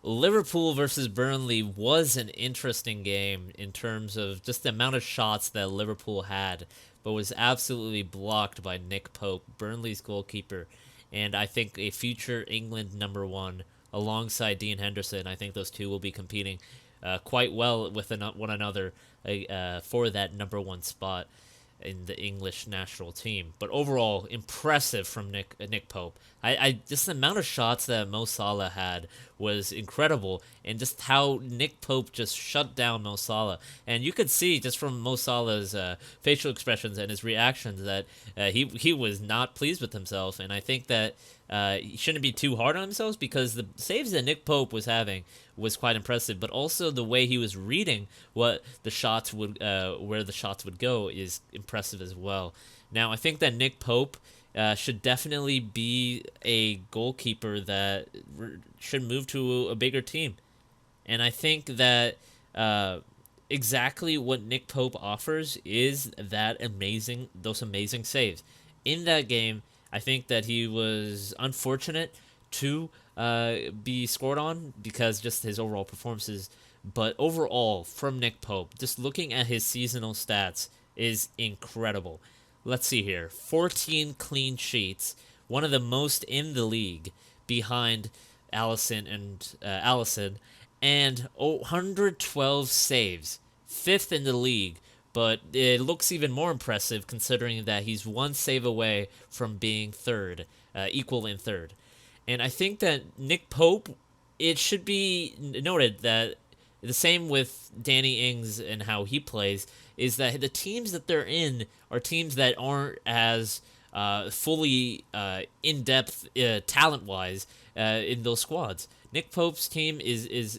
Liverpool versus Burnley was an interesting game in terms of just the amount of shots that Liverpool had, but was absolutely blocked by Nick Pope, Burnley's goalkeeper, and I think a future England number one alongside Dean Henderson. I think those two will be competing quite well with one another for that number one spot in the English national team. But overall, impressive from Nick Pope. I just the amount of shots that Mo Salah had was incredible, and just how Nick Pope just shut down Mo Salah. And you could see just from Mo Salah's facial expressions and his reactions that he was not pleased with himself. And I think that he shouldn't be too hard on himself because the saves that Nick Pope was having was quite impressive, but also the way he was reading what the shots would, where the shots would go, is impressive as well. Now, I think that Nick Pope should definitely be a goalkeeper that should move to a bigger team, and I think that exactly what Nick Pope offers is those amazing saves in that game. I think that he was unfortunate to be scored on because just his overall performances. But overall, from Nick Pope, just looking at his seasonal stats is incredible. Let's see here: 14 clean sheets, one of the most in the league, behind Allison, and 112 saves, fifth in the league. But it looks even more impressive considering that he's one save away from being third, equal in third. And I think that Nick Pope, it should be noted that the same with Danny Ings and how he plays, is that the teams that they're in are teams that aren't as fully in depth talent wise in those squads. Nick Pope's team is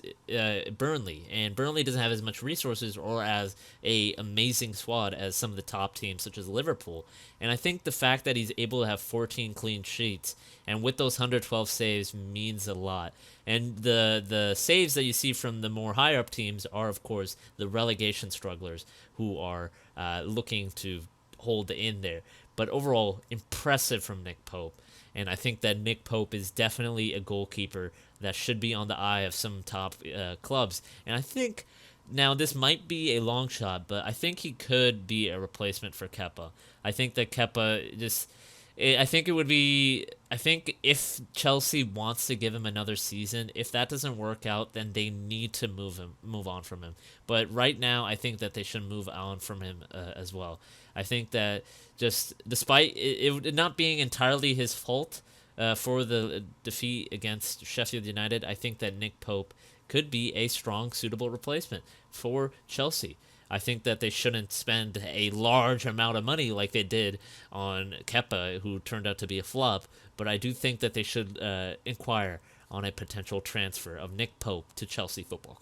Burnley, and Burnley doesn't have as much resources or as a amazing squad as some of the top teams, such as Liverpool. And I think the fact that he's able to have 14 clean sheets and with those 112 saves means a lot. And the saves that you see from the more higher up teams are, of course, the relegation strugglers who are looking to hold in there. But overall, impressive from Nick Pope. And I think that Nick Pope is definitely a goalkeeper that should be on the eye of some top clubs. And I think now this might be a long shot, but I think he could be a replacement for Kepa. I think that Kepa just. I think it would be. I think if Chelsea wants to give him another season, if that doesn't work out, then they need to move on from him. But right now, I think that they should move on from him as well. I think that just despite it not being entirely his fault for the defeat against Sheffield United, I think that Nick Pope could be a strong, suitable replacement for Chelsea. I think that they shouldn't spend a large amount of money like they did on Kepa, who turned out to be a flop. But I do think that they should inquire on a potential transfer of Nick Pope to Chelsea Football Club.